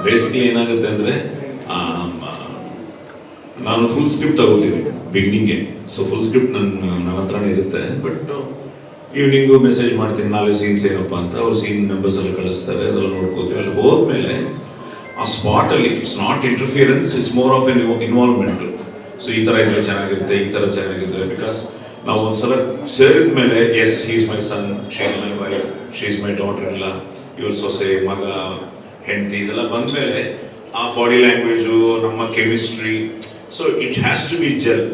Basically ಏನಾಗುತ್ತೆ ಅಂದರೆ ನಾನು ಫುಲ್ ಸ್ಕ್ರಿಪ್ಟ್ ತಗೋತೀನಿ ಬಿಗಿನಿಂಗ್ಗೆ. ಸೊ ಫುಲ್ ಸ್ಕ್ರಿಪ್ಟ್ ನನ್ನ ಹತ್ರನೇ ಇರುತ್ತೆ. ಬಟ್ ಈವ್ನಿಂಗು ಮೆಸೇಜ್ ಮಾಡ್ತೀನಿ ನಾಳೆ ಸೀನ್ಸ್ ಏನಪ್ಪ ಅಂತ. ಅವ್ರು ಸೀನ್ ನಂಬರ್ಸ್ ಎಲ್ಲ ಕಳಿಸ್ತಾರೆ, ಅದೆಲ್ಲ ನೋಡ್ಕೋತೀವಿ. ಅಲ್ಲಿ ಹೋದ್ಮೇಲೆ ಆ ಸ್ಪಾಟಲ್ಲಿ it's not interference, it's more of an involvement. So ಈ ಥರ ಇದ್ರೆ ಚೆನ್ನಾಗಿರುತ್ತೆ, ಈ ಥರ ಚೆನ್ನಾಗಿದ್ರೆ, ಬಿಕಾಸ್ ನಾವು ಒಂದ್ಸಲ ಸೇರಿದ ಮೇಲೆ yes he is my son, she is my wife, she is my daughter ಎಲ್ಲ, ಇವ್ರ ಸೊಸೆ, ಮಗ, ಹೆಂಡತಿ ಇದೆಲ್ಲ ಬಂದಮೇಲೆ ಆ ಬಾಡಿ ಲ್ಯಾಂಗ್ವೇಜು, ನಮ್ಮ chemistry, so it has to be gel.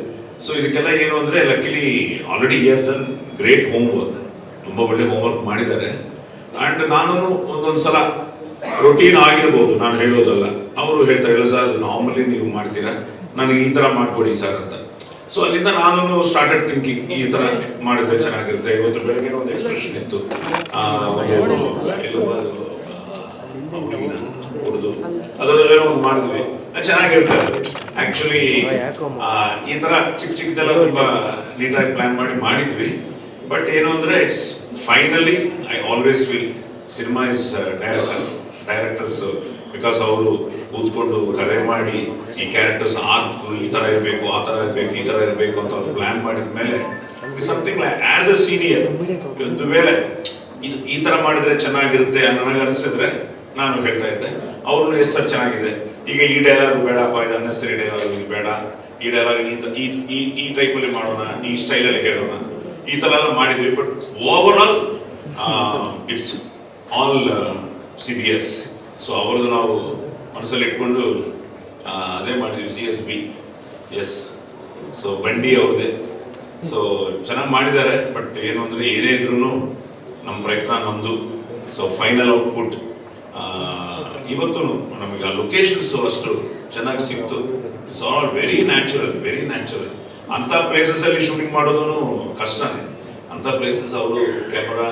So ಇದಕ್ಕೆಲ್ಲ ಏನು ಅಂದರೆ luckily already he has done great home work, ತುಂಬ ಒಳ್ಳೆ ಹೋಮ್ ವರ್ಕ್ ಮಾಡಿದ್ದಾರೆ. ಆ್ಯಂಡ್ ನಾನು ಒಂದೊಂದು ಸಲ ರೊಟೀನ್ ಆಗಿರ್ಬೋದು, ನಾನು ಹೇಳೋದಲ್ಲ, ಅವರು ಹೇಳ್ತಾರೆ ಇಲ್ಲ ಸರ್ ನಾರ್ಮಲಿ ನೀವು ಮಾಡ್ತೀರಾ, ನನಗೆ ಈ ಥರ ಮಾಡಿಕೊಡಿ ಸರ್ ಅಂತ. ಸೊ ಅಲ್ಲಿಂದ ನಾನು ಸ್ಟಾರ್ಟೆಡ್ ಥಿಂಕಿಂಗ್ ಈ ಥರ ಮಾಡಿದ್ರೆ ಚೆನ್ನಾಗಿರುತ್ತೆ. ಇವತ್ತು ಬೆಳಗ್ಗೆ ಒಂದು ಎಕ್ಸ್ಪ್ರೆಷನ್ ಇತ್ತು, ಹೊಡೆದು ಅದೆಲ್ಲ ಒಂದು ಮಾಡಿದ್ವಿ, ಚೆನ್ನಾಗಿರುತ್ತೆ ಆ್ಯಕ್ಚುಲಿ. ಈ ಥರ ಚಿಕ್ಕ ಚಿಕ್ಕದೆಲ್ಲ ತುಂಬ ನೀಟಾಗಿ ಪ್ಲ್ಯಾನ್ ಮಾಡಿದ್ವಿ. ಬಟ್ ಏನು ಅಂದರೆ it's finally I always feel cinema is directors because ಅವರು ಕೂತ್ಕೊಂಡು ಕಲೆ ಮಾಡಿ ಈ ಕ್ಯಾರೆಕ್ಟರ್ಸ್ ಆರ್ಕ್ ಈ ಥರ ಇರಬೇಕು, ಆ ಥರ ಇರಬೇಕು, ಈ ಥರ ಇರಬೇಕು ಅಂತ ಅವ್ರು ಪ್ಲ್ಯಾನ್ ಮಾಡಿದ ಮೇಲೆ something like as A senior ಒಂದು ವೇಳೆ ಈ ಥರ ಮಾಡಿದರೆ ಚೆನ್ನಾಗಿರುತ್ತೆ ನನಗೆ ಅನಿಸಿದ್ರೆ ನಾನು ಹೇಳ್ತಾ ಇದ್ದೆ. ಅವ್ರನ್ನ ಎಸ್ ಸರ್ ಚೆನ್ನಾಗಿದೆ, ಈಗ ಈ ಡೈಲಾಗ್ ಬೇಡಪ್ಪ, ಇದು ಅನ್ನೆಸರಿ ಡೈಲಾಗ್ ಇದು ಬೇಡ, ಈ ಡೈಲಾಗ್ ಈ ಟೈಪಲ್ಲಿ ಮಾಡೋಣ, ಈ ಸ್ಟೈಲಲ್ಲಿ ಹೇಳೋಣ, ಈ ಥರ ಎಲ್ಲ ಮಾಡಿದ್ವಿ. But over all it's all CBS. So ಅವ್ರದ್ದು ನಾವು ಮನಸ್ಸಲ್ಲಿ ಇಟ್ಕೊಂಡು ಅದೇ ಮಾಡಿದ್ವಿ, CSB. ಎಸ್, ಸೊ ಬಂಡಿ ಅವ್ರದ್ದೇ. ಸೊ ಚೆನ್ನಾಗಿ ಮಾಡಿದ್ದಾರೆ. ಬಟ್ ಏನು ಅಂದರೆ ಏನೇ ಇದ್ರೂ ನಮ್ಮ ಪ್ರಯತ್ನ ನಮ್ಮದು. ಸೊ ಫೈನಲ್ ಔಟ್ಪುಟ್ ಇವತ್ತು ನಮಗೆ ಆ ಲೊಕೇಶನ್ಸು ಅಷ್ಟು ಚೆನ್ನಾಗಿ ಸಿಕ್ತು. It's all very natural. ಅಂಥ ಪ್ಲೇಸಸಲ್ಲಿ ಶೂಟಿಂಗ್ ಮಾಡೋದು ಕಷ್ಟನೇ. ಅಂಥ ಪ್ಲೇಸಸ್ ಅವರು ಕ್ಯಾಮರಾ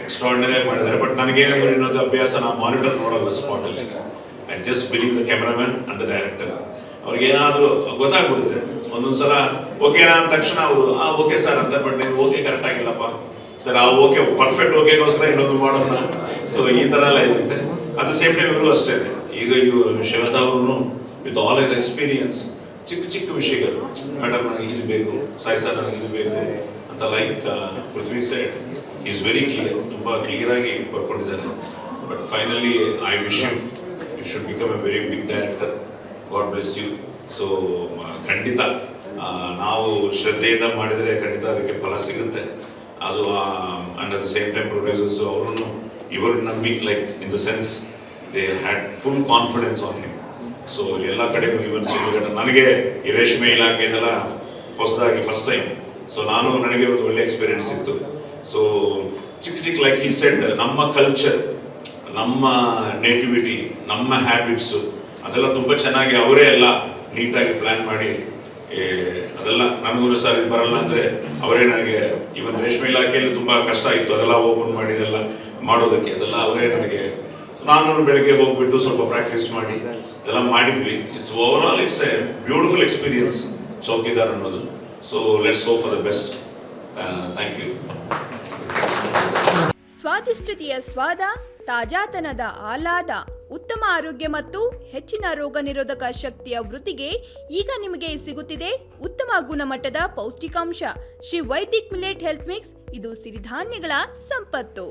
ಎಕ್ಸ್ಟ್ರಾರ್ಡಿನರಿ ಮಾಡಿದ್ದಾರೆ. ಬಟ್ ನನಗೇನಾದ್ರು ಇನ್ನೊಂದು ಅಭ್ಯಾಸ, ನಾವು ಮಾನಿಟರ್ ನೋಡಲ್ಲ ಸ್ಪಾಟಲ್ಲಿ. I just believe the cameraman and the director. ಅವ್ರಿಗೇನಾದರೂ ಗೊತ್ತಾಗ್ಬಿಡುತ್ತೆ. ಒಂದೊಂದು ಸಲ ಓಕೆನಾ ಅಂದ ತಕ್ಷಣ ಅವರು ಓಕೆ ಸರ್ ಅಂತ, ಬಟ್ ನೀವು ಓಕೆ ಕರೆಕ್ಟ್ ಆಗಿಲ್ಲಪ್ಪ ಸರ್, ಆ ಓಕೆ ಪರ್ಫೆಕ್ಟ್ ಓಕೆಗೋಸ್ಕರ ಇನ್ನೊಂದು ಮಾಡೋಣ. ಸೊ ಈ ಥರ ಎಲ್ಲ ಇರುತ್ತೆ. ಅಟ್ ದ ಸೇಮ್ ಟೈಮ್ ಇವರು ಅಷ್ಟೇ. ಈಗ ಇವರು ಶ್ವೇತಾ ಅವರು ವಿತ್ ಆಲ್ ಯರ್ ಎಕ್ಸ್ಪೀರಿಯನ್ಸ್ ಚಿಕ್ಕ ವಿಷಯಗಳು, ಮೇಡಮ್ ನನಗೆ ಇದು ಬೇಕು, ಸಾಯಿ ಸರ್ ನನಗೆ ಇದು ಬೇಕು ಅಂತ, like Prithvi side is very clear, ತುಂಬ ಕ್ಲಿಯರಾಗಿ ಬರ್ಕೊಂಡಿದ್ದಾರೆ. But finally I wish you should become a very big director. God bless you. So ಖಂಡಿತ ನಾವು ಶ್ರದ್ಧೆಯಿಂದ ಮಾಡಿದರೆ ಖಂಡಿತ ಅದಕ್ಕೆ ಫಲ ಸಿಗುತ್ತೆ. ಅದು and at the same time producers ಅವರು ಇವರು ನಂಬಿ, like in the sense they had full confidence on him. So ಎಲ್ಲ ಕಡೆಯೂ ಇವನ್ ಸಿನಿಮಾಗಳು ನನಗೆ ಈ ರೇಷ್ಮೆ ಇಲಾಖೆ ಇದೆಲ್ಲ ಹೊಸದಾಗಿ ಫಸ್ಟ್ ಟೈಮ್. ಸೊ ನನಗೆ ಒಂದು ಒಳ್ಳೆ ಎಕ್ಸ್ಪೀರಿಯನ್ಸ್ ಇತ್ತು. ಸೊ ಚಿಕ್ಕ ಲೈಕ್ ಈ ಸೆಡ್, ನಮ್ಮ ಕಲ್ಚರ್, ನಮ್ಮ ನೇಟಿವಿಟಿ, ನಮ್ಮ ಹ್ಯಾಬಿಟ್ಸು ಅದೆಲ್ಲ ತುಂಬ ಚೆನ್ನಾಗಿ ಅವರೇ ಎಲ್ಲ ನೀಟಾಗಿ ಪ್ಲ್ಯಾನ್ ಮಾಡಿ, ಅದೆಲ್ಲ ನನಗೂ ಸರ್ ಇದು ಬರಲ್ಲ ಅಂದರೆ ಅವರೇ ನನಗೆ, ಇವನ್ ರೇಷ್ಮೆ ಇಲಾಖೆಯಲ್ಲಿ ತುಂಬ ಕಷ್ಟ ಇತ್ತು ಅದೆಲ್ಲ ಓಪನ್ ಮಾಡಿ ಇದೆಲ್ಲ ಮಾಡೋದಕ್ಕೆ, ಅದೆಲ್ಲ ಅವರೇ ನನಗೆ. ನಾನು ಬೆಳಗ್ಗೆ ಹೋಗ್ಬಿಟ್ಟು ಸ್ವಲ್ಪ ಪ್ರಾಕ್ಟೀಸ್ ಮಾಡಿ ಇದೆಲ್ಲ ಮಾಡಿದ್ವಿ. It's over all it's a beautiful experience Chowkidar ಅನ್ನೋದು. So let's go for the best. Thank you. ಸ್ವಾದಿಷ್ಟತೆಯ ಸ್ವಾದ, ತಾಜಾತನದ ಆಹ್ಲಾದ, ಉತ್ತಮ ಆರೋಗ್ಯ ಮತ್ತು ಹೆಚ್ಚಿನ ರೋಗ ನಿರೋಧಕ ಶಕ್ತಿಯ ವೃದ್ಧಿಗೆ ಈಗ ನಿಮಗೆ ಸಿಗುತ್ತಿದೆ ಉತ್ತಮ ಗುಣಮಟ್ಟದ ಪೌಷ್ಟಿಕಾಂಶ Shri Vaidik millet health mix. ಇದು ಸಿರಿಧಾನ್ಯಗಳ ಸಂಪತ್ತು.